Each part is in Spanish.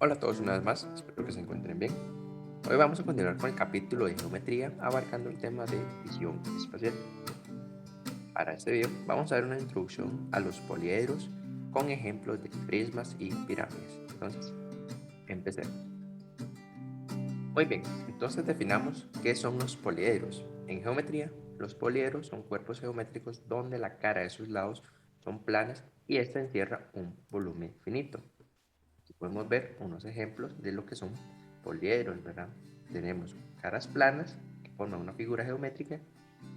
Hola a todos una vez más, espero que se encuentren bien. Hoy vamos a continuar con el capítulo de geometría abarcando el tema de visión espacial. Para este video vamos a ver una introducción a los poliedros con ejemplos de prismas y pirámides. Entonces, empecemos. Muy bien, entonces definamos qué son los poliedros. En geometría, los poliedros son cuerpos geométricos donde la cara de sus lados son planas y esta encierra un volumen finito. Aquí podemos ver unos ejemplos de lo que son poliedros, ¿verdad? Tenemos caras planas que forman una figura geométrica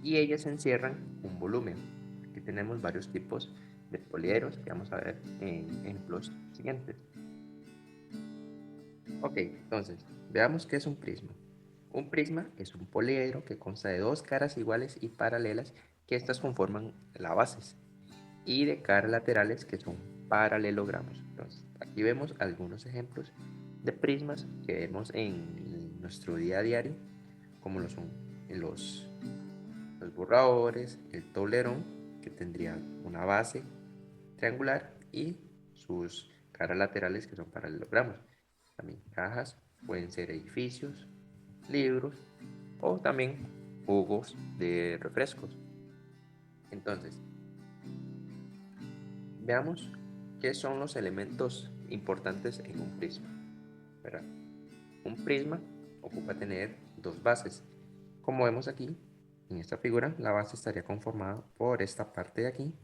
y ellas encierran un volumen. Aquí tenemos varios tipos de poliedros que vamos a ver en ejemplos siguientes. Ok, entonces, veamos qué es un prisma. Un prisma es un poliedro que consta de dos caras iguales y paralelas que estas conforman la base y de caras laterales que son paralelogramos. Entonces, aquí vemos algunos ejemplos de prismas que vemos en nuestro día a día, como lo son los, los borradores, el tolerón, que tendría una base triangular y sus caras laterales que son paralelogramos. También cajas, pueden ser edificios, libros o también jugos de refrescos. Entonces, veamos qué son los elementos importantes en un prisma, ¿verdad? Un prisma ocupa tener dos bases. Como vemos aquí, en esta figura, la base estaría conformada por esta parte de aquí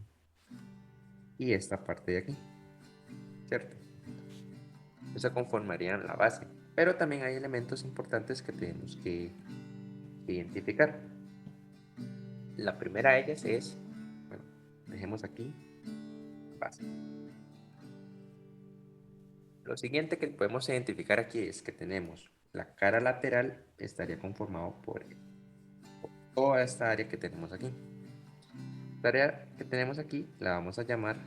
y esta parte de aquí, ¿cierto? Esa conformarían la base, pero también hay elementos importantes que tenemos que identificar. La primera de ellas es, bueno, dejemos aquí, base. Lo siguiente que podemos identificar aquí es que tenemos la cara lateral, estaría conformado por toda esta área que tenemos aquí. La área que tenemos aquí la vamos a llamar,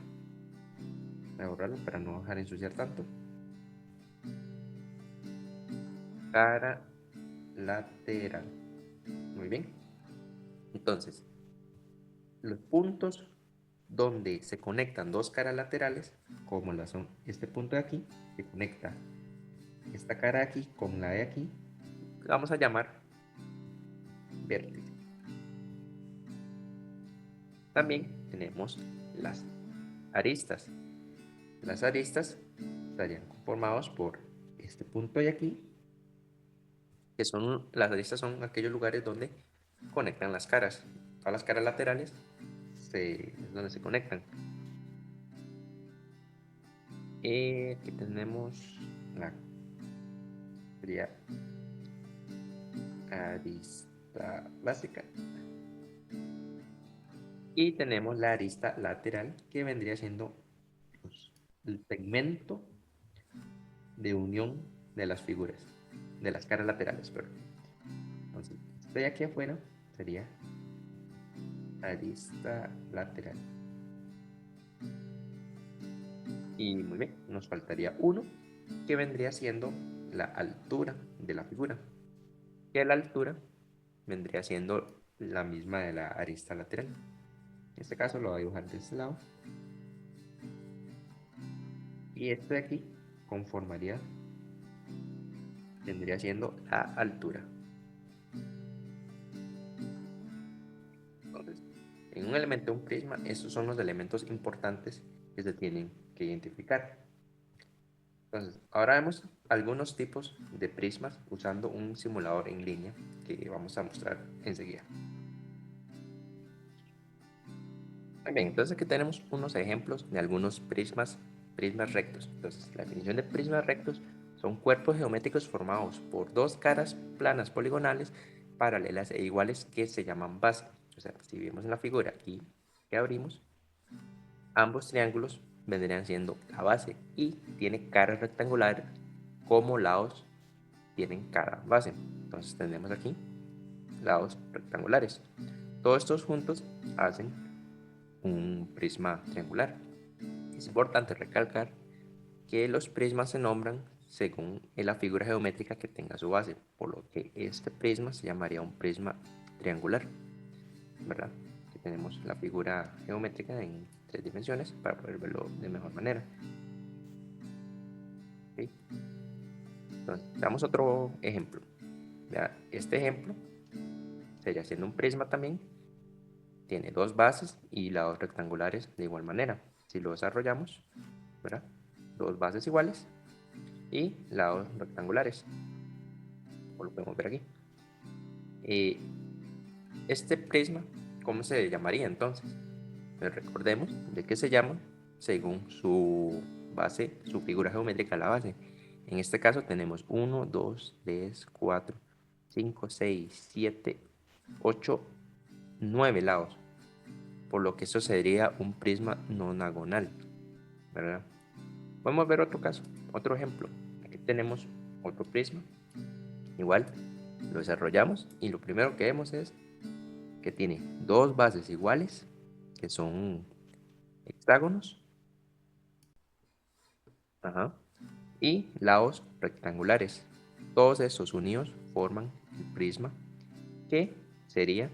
voy a borrarlo para no dejar ensuciar tanto, cara lateral. Muy bien. Entonces, los puntos donde se conectan dos caras laterales, como la son este punto de aquí, que conecta esta cara de aquí con la de aquí, la vamos a llamar vértice. También tenemos las aristas. Las aristas estarían conformados por este punto de aquí, que son las aristas son aquellos lugares donde conectan las caras. Todas las caras laterales es donde se conectan. Aquí tenemos la sería arista básica y tenemos la arista lateral que vendría siendo pues, el segmento de unión de las figuras, de las caras laterales, perdón. Entonces, esto de aquí afuera sería arista lateral. Y muy bien, nos faltaría uno que vendría siendo la altura de la figura. Que la altura vendría siendo la misma de la arista lateral. En este caso lo voy a dibujar de este lado. Y este de aquí conformaría, vendría siendo la altura. Entonces, en un elemento de un prisma, estos son los elementos importantes que se tienen que identificar. Entonces, ahora vemos algunos tipos de prismas usando un simulador en línea que vamos a mostrar enseguida. Muy bien, entonces aquí tenemos unos ejemplos de algunos prismas rectos. Entonces, la definición de prismas rectos son cuerpos geométricos formados por dos caras planas poligonales paralelas e iguales que se llaman base. O sea, si vemos en la figura aquí que abrimos, ambos triángulos vendrían siendo la base y tiene caras rectangulares como lados tienen cara base. Entonces tenemos aquí lados rectangulares. Todos estos juntos hacen un prisma triangular. Es importante recalcar que los prismas se nombran según la figura geométrica que tenga su base, por lo que este prisma se llamaría un prisma triangular, ¿verdad? Aquí tenemos la figura geométrica en tres dimensiones para poder verlo de mejor manera. ¿Okay? Entonces, damos otro ejemplo. Vea, este ejemplo sería siendo un prisma también. Tiene dos bases y lados rectangulares de igual manera. Si lo desarrollamos, ¿verdad? Dos bases iguales y lados rectangulares, como lo podemos ver aquí. Este prisma, ¿cómo se llamaría entonces? Pues recordemos de que se llama según su base, su figura geométrica, la base. En este caso tenemos 1, 2, 3, 4, 5, 6, 7, 8, 9 lados, por lo que eso sería un prisma nonagonal, ¿verdad? Podemos ver otro caso, otro ejemplo. Aquí tenemos otro prisma, igual lo desarrollamos y lo primero que vemos es que tiene dos bases iguales, que son hexágonos, y lados rectangulares. Todos estos unidos forman el prisma, que sería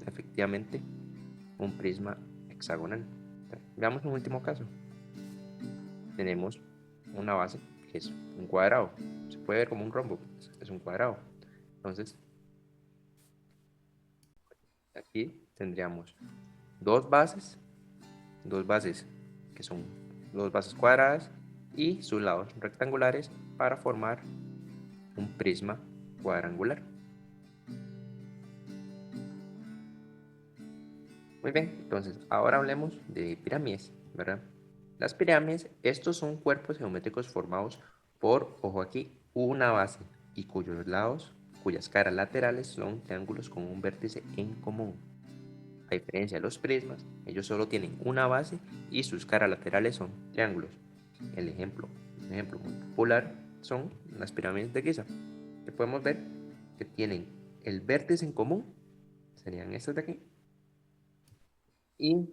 efectivamente un prisma hexagonal. Veamos un último caso. Tenemos una base que es un cuadrado. Se puede ver como un rombo, es un cuadrado. Entonces, aquí tendríamos dos bases que son dos bases cuadradas y sus lados rectangulares para formar un prisma cuadrangular. Muy bien, entonces ahora hablemos de pirámides, ¿verdad? Las pirámides, estos son cuerpos geométricos formados por, ojo aquí, una base y cuyos lados, cuyas caras laterales son triángulos con un vértice en común. A diferencia de los prismas, ellos solo tienen una base y sus caras laterales son triángulos. Un ejemplo muy popular son las pirámides de Giza, que podemos ver que tienen el vértice en común, serían estas de aquí, y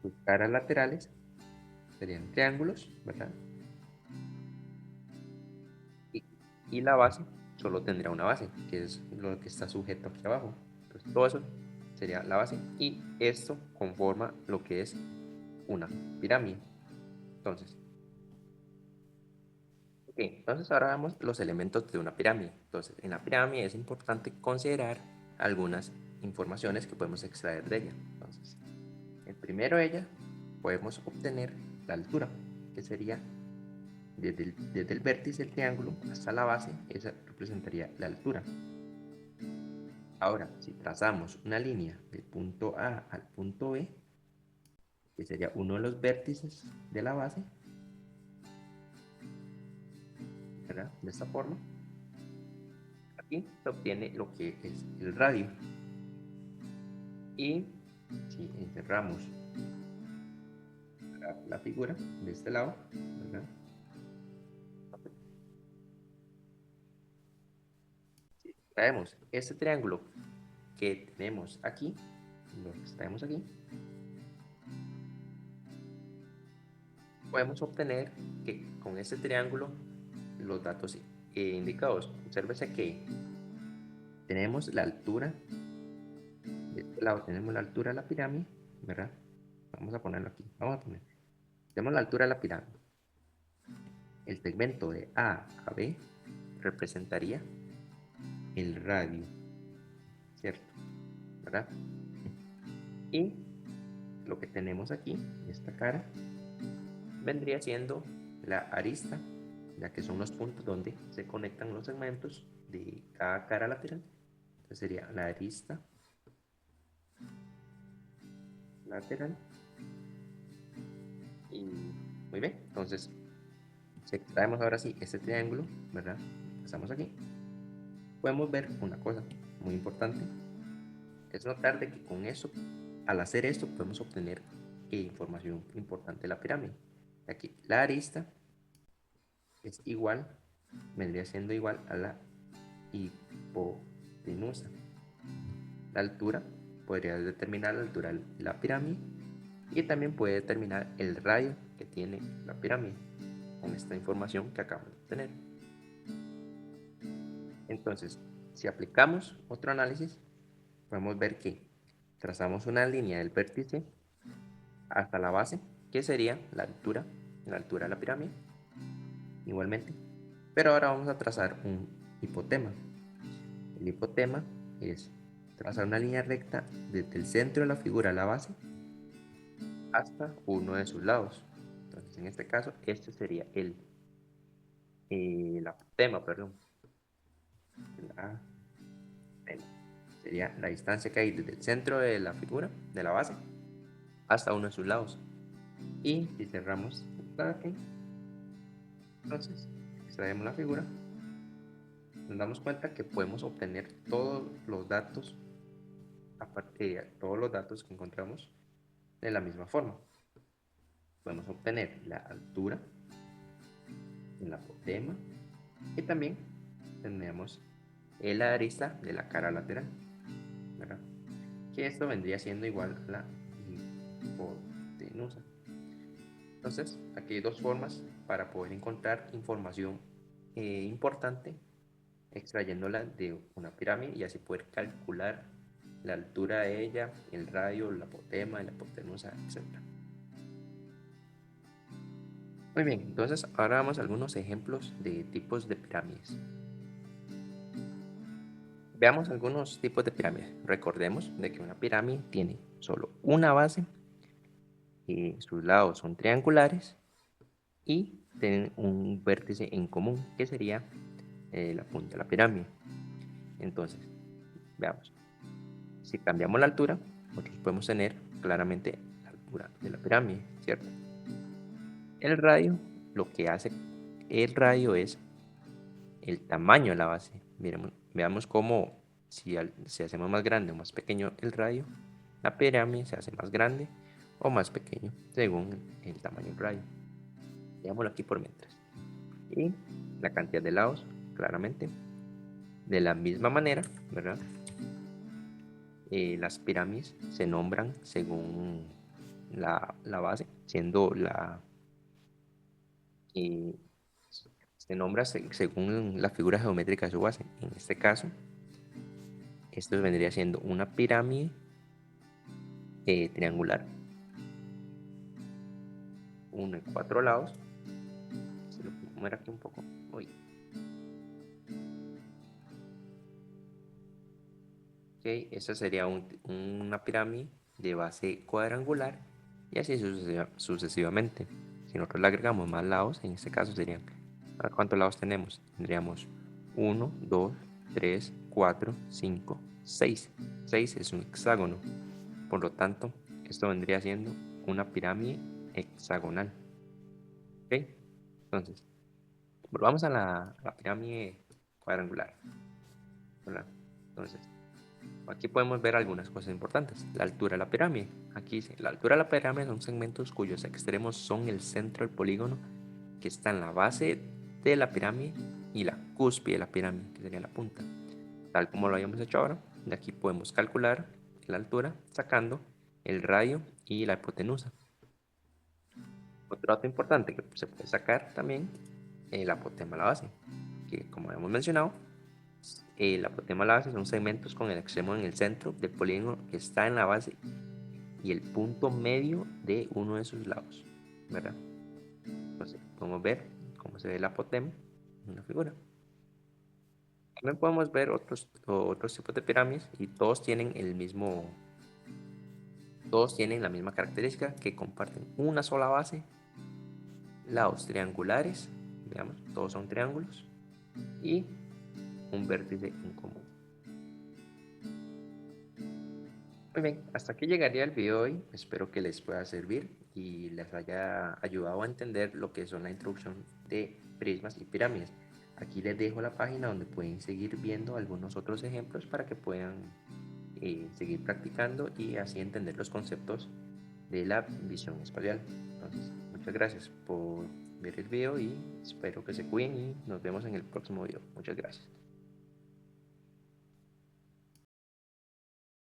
sus caras laterales serían triángulos, ¿verdad? Y, y la base solo tendría una base, que es lo que está sujeto aquí abajo. Entonces, todo eso sería la base y esto conforma lo que es una pirámide. Entonces ahora vemos los elementos de una pirámide. Entonces, en la pirámide es importante considerar algunas informaciones que podemos extraer de ella. Entonces, el primero de ella podemos obtener la altura, que sería desde el vértice del triángulo hasta la base, esa representaría la altura. Ahora, si trazamos una línea del punto A al punto B, que sería uno de los vértices de la base, ¿verdad? De esta forma, aquí se obtiene lo que es el radio. Y si encerramos la figura de este lado, ¿verdad? Si traemos este triángulo que tenemos aquí, lo que traemos aquí, podemos obtener que con este triángulo los datos indicados. Obsérvese que tenemos la altura, de este lado tenemos la altura de la pirámide, ¿verdad? Vamos a ponerlo aquí, tenemos la altura de la pirámide. El segmento de A a B representaría el radio, ¿cierto? ¿Verdad? Y lo que tenemos aquí, esta cara, vendría siendo la arista, ya que son los puntos donde se conectan los segmentos de cada cara lateral. Entonces sería la arista lateral. Y muy bien, entonces si extraemos ahora sí este triángulo, ¿verdad? Pasamos aquí. Podemos ver una cosa muy importante, es notar de que con eso, al hacer esto, podemos obtener información importante de la pirámide. Aquí la arista es igual, vendría siendo igual a la hipotenusa. La altura podría determinar la altura de la pirámide y también puede determinar el radio que tiene la pirámide con esta información que acabamos de tener. Entonces, si aplicamos otro análisis, podemos ver que trazamos una línea del vértice hasta la base, que sería la altura de la pirámide. Igualmente, Pero ahora vamos a trazar un hipotema. El hipotema es trazar una línea recta desde el centro de la figura, la base, hasta uno de sus lados. Entonces, en este caso, este sería el apotema, perdón. La apotema. Sería la distancia que hay desde el centro de la figura, de la base, hasta uno de sus lados. Y si cerramos aquí, entonces extraemos la figura, nos damos cuenta que podemos obtener todos los datos, todos los datos que encontramos de la misma forma. Podemos obtener la altura, el apotema y también tenemos el arista de la cara lateral, ¿verdad? Que esto vendría siendo igual a la hipotenusa. Entonces, aquí hay dos formas para poder encontrar información importante extrayéndola de una pirámide y así poder calcular la altura de ella, el radio, la apotema, la hipotenusa, etc. Muy bien, entonces ahora vamos a algunos ejemplos de tipos de pirámides. Veamos algunos tipos de pirámides. Recordemos de que una pirámide tiene solo una base, y sus lados son triangulares y tienen un vértice en común que sería la punta de la pirámide. Entonces, veamos. Si cambiamos la altura, nosotros podemos tener claramente la altura de la pirámide, ¿cierto? El radio, lo que hace el radio es el tamaño de la base. Veamos cómo si hacemos más grande o más pequeño el radio, la pirámide se hace más grande o más pequeño según el tamaño del radio. Veámoslo aquí por mientras. Y la cantidad de lados, claramente, de la misma manera, ¿verdad? Las pirámides se nombran según la base, siendo se nombra según la figura geométrica de su base. En este caso, esto vendría siendo una pirámide triangular, uno y cuatro lados. Si lo puedo mover aquí un poco. Uy. Ok, esta sería una pirámide de base cuadrangular y así sucesivamente. Si nosotros le agregamos más lados, en este caso serían, ¿cuántos lados tenemos? Tendríamos 1, 2, 3, 4, 5, 6. 6 es un hexágono. Por lo tanto, esto vendría siendo una pirámide hexagonal. ¿Ok? Entonces, volvamos a la pirámide cuadrangular, ¿verdad? Entonces, aquí podemos ver algunas cosas importantes. La altura de la pirámide. Aquí dice, la altura de la pirámide son segmentos cuyos extremos son el centro del polígono que está en la base de la pirámide y la cúspide de la pirámide, que sería la punta. Tal como lo habíamos hecho ahora, de aquí podemos calcular la altura sacando el radio y la hipotenusa. Otro dato importante que se puede sacar también el apotema a la base, que como hemos mencionado, el apotema a la base son segmentos con el extremo en el centro del polígono que está en la base y el punto medio de uno de sus lados, ¿verdad? Entonces podemos ver cómo se ve el apotema en una figura. También podemos ver otros tipos de pirámides y todos tienen la misma característica, que comparten una sola base, lados triangulares, digamos, todos son triángulos, y un vértice en común. Muy bien, hasta aquí llegaría el video de hoy. Espero que les pueda servir y les haya ayudado a entender lo que son la introducción de prismas y pirámides. Aquí les dejo la página donde pueden seguir viendo algunos otros ejemplos para que puedan seguir practicando y así entender los conceptos de la visión espacial. Entonces, muchas gracias por ver el video y espero que se cuiden y nos vemos en el próximo video. Muchas gracias.